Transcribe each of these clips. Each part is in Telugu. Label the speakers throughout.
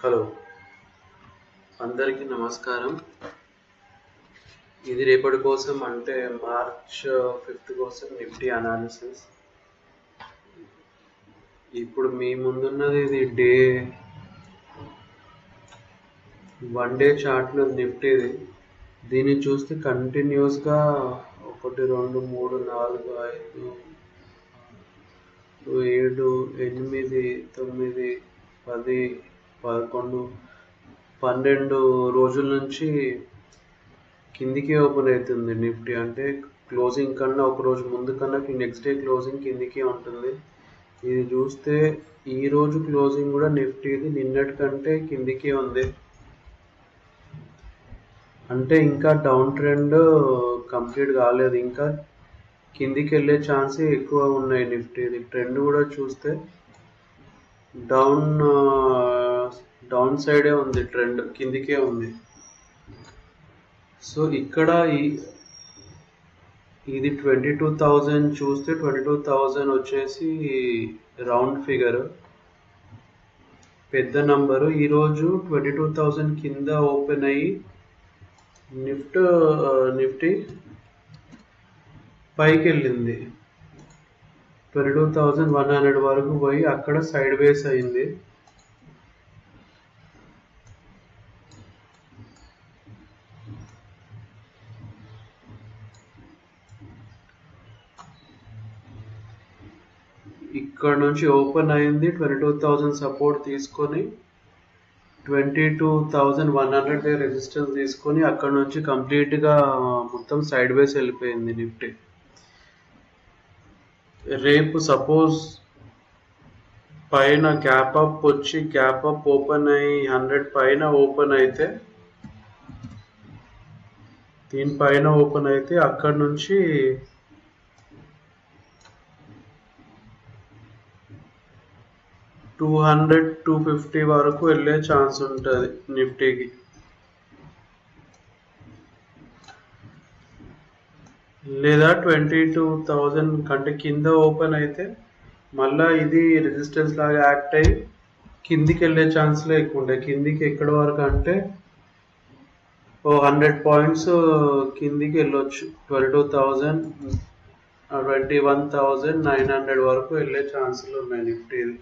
Speaker 1: హలో, అందరికీ నమస్కారం. ఇది రేపటి కోసం అంటే మార్చ్ 5 కోసం నిఫ్టీ అనాలిసిస్. ఇప్పుడు మీ ముందున్నది ఇది వన్ డే చార్ట్లో నిఫ్టీది. దీన్ని చూస్తే కంటిన్యూస్గా 1 2 3 4 5 7 8 9 10 11 12 రోజుల నుంచి కిందికి ఓపెన్ అవుతుంది నిఫ్టీ. అంటే క్లోజింగ్ కన్నా ఒక రోజు ముందు కన్నా నెక్స్ట్ డే క్లోజింగ్ కిందికి ఉంటుంది. ఇది చూస్తే ఈ రోజు క్లోజింగ్ కూడా నిఫ్టీది నిన్నటి కంటే కిందికి ఉంది. అంటే ఇంకా డౌన్ ట్రెండ్ కంప్లీట్ కాలేదు, ఇంకా కిందికి వెళ్ళే ఛాన్సే ఎక్కువ ఉన్నాయి నిఫ్టీది. ట్రెండ్ కూడా చూస్తే డౌన్ సైడే ఉంది, ట్రెండ్ కిందికే ఉంది. సో ఇక్కడ ఇది 22,000 చూస్తే 22,000 వచ్చేసి రౌండ్ ఫిగర్, పెద్ద నంబరు. ఈరోజు 22,000 కింద ఓపెన్ అయ్యి నిఫ్టీ పైకి వెళ్ళింది. 22,100 వరకు పోయి అక్కడ సైడ్ వేస్ అయింది. ఇక్కడ నుంచి ఓపెన్ అయింది, 22,000 సపోర్ట్ తీసుకొని 22,100 రెసిస్టెన్స్ తీసుకొని అక్కడ నుంచి కంప్లీట్గా మొత్తం సైడ్ వేస్ వెళ్ళిపోయింది నిఫ్టీ. రేపు సపోజ్ పైన గ్యాప్ అప్ వచ్చి గ్యాప్ అప్ ఓపెన్ అయ్యి 100 పైన ఓపెన్ అయితే, దీనిపైన ఓపెన్ అయితే అక్కడ నుంచి 200-250 వరకు వెళ్ళే ఛాన్స్ ఉంటుంది నిఫ్టీకి. లేదా 22,000 కంటే కింద ఓపెన్ అయితే మళ్ళీ ఇది రెసిస్టెన్స్ లాగా యాక్ట్ అయ్యి కిందికి వెళ్ళే ఛాన్స్లే ఎక్కువ ఉంటాయి. కిందికి ఎక్కడి వరకు అంటే 100 పాయింట్స్ కిందికి వెళ్ళొచ్చు. 21,900 వరకు వెళ్ళే ఛాన్సులు ఉన్నాయి నిఫ్టీది.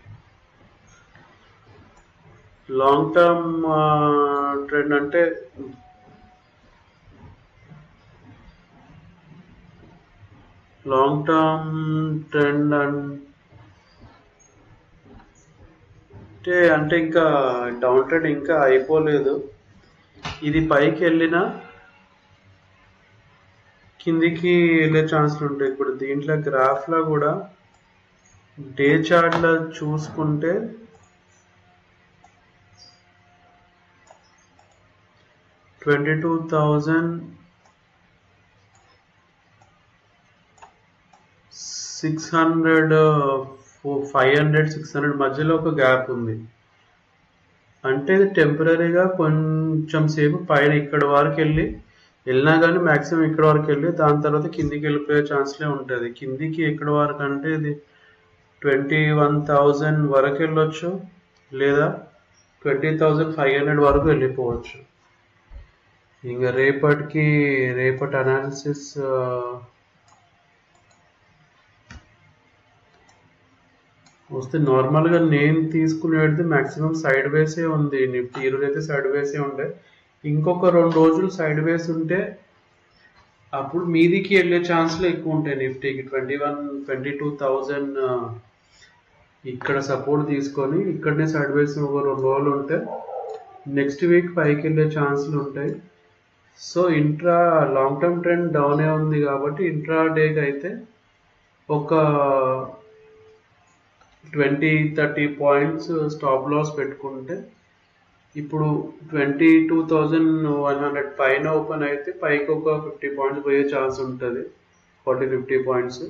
Speaker 1: లాంగ్ టర్మ్ ట్రెండ్ అంటే అంటే ఇంకా డౌన్ ట్రెండ్ ఇంకా అయిపోలేదు. ఇది పైకి వెళ్ళినా కిందికి వెళ్ళే ఛాన్సులు ఉంటాయి. ఇప్పుడు దీంట్లో గ్రాఫ్లో కూడా డే చార్ట్లో చూసుకుంటే 22,600 500-600 మధ్యలో ఒక గ్యాప్ ఉంది. అంటే ఇది టెంపరీగా కొంచెం సేపు పైన ఇక్కడ వరకు వెళ్ళినా కానీ మ్యాక్సిమం ఇక్కడ వరకు వెళ్ళి దాని తర్వాత కిందికి వెళ్ళిపోయే ఛాన్స్లే ఉంటుంది. కిందికి ఎక్కడ వరకు అంటే ఇది 21,000 వరకు వెళ్ళొచ్చు, లేదా 20,500 వరకు వెళ్ళిపోవచ్చు. ఇంకా రేపటి అనాలిసిస్ వస్తే నార్మల్గా నేను తీసుకునేది మ్యాక్సిమం సైడ్ వేసే ఉంది నిఫ్టీ. ఈరోజు అయితే సైడ్ వేసే ఉండే, ఇంకొక 2 రోజులు సైడ్ వేస్ ఉంటే అప్పుడు మీదికి వెళ్ళే ఛాన్స్లు ఎక్కువ ఉంటాయి నిఫ్టీకి. 22,000 ఇక్కడ సపోర్ట్ తీసుకొని ఇక్కడనే సైడ్ వేస్ ఒక 2 రోజులు ఉంటే నెక్స్ట్ వీక్ పైకి వెళ్ళే ఛాన్సులు ఉంటాయి. సో లాంగ్ టర్మ్ ట్రెండ్ డౌనే ఉంది కాబట్టి ఇంట్రా డేకి అయితే ఒక 20-30 పాయింట్స్ స్టాప్ లాస్ పెట్టుకుంటే, ఇప్పుడు 22,100 పైన ఓపెన్ అయితే పైకి ఒక 50 పాయింట్స్ పోయే ఛాన్స్ ఉంటుంది, 40-50 పాయింట్స్.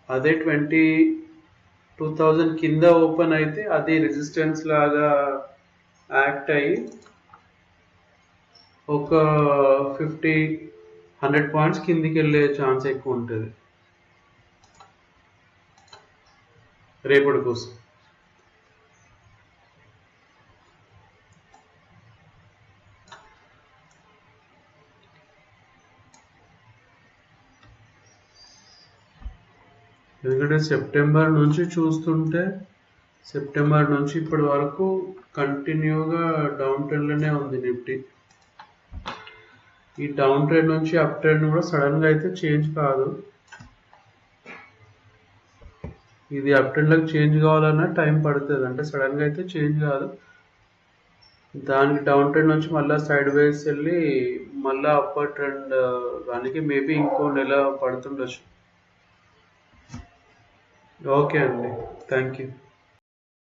Speaker 1: అదే 22,000 కింద ఓపెన్ అయితే అది రెసిస్టెన్స్ లాగా యాక్ట్ అయ్యి ఒక 50-100 పాయింట్స్ కిందికి వెళ్ళే ఛాన్స్ ఎక్కువ ఉంటుంది రేపటి కోసం. ఎందుకంటే సెప్టెంబర్ నుంచి చూస్తుంటే సెప్టెంబర్ నుంచి ఇప్పటి వరకు కంటిన్యూగా డౌన్ ట్రెండ్లోనే ఉంది నిఫ్టీ. ఈ డౌన్ ట్రెండ్ నుంచి అప్ ట్రెండ్ కూడా సడన్గా అయితే చేంజ్ కాదు. ఇది అప్ ట్రెండ్లోకి చేంజ్ కావాలన్నా టైం పడుతుంది, అంటే సడన్గా అయితే చేంజ్ కాదు. దానికి డౌన్ ట్రెండ్ నుంచి మళ్ళీ సైడ్ వేస్ వెళ్ళి మళ్ళీ అప్పర్ ట్రెండ్ దానికి మేబీ ఇంకో నెల పడుతుండొచ్చు. ఓకే అండి, థ్యాంక్ యూ.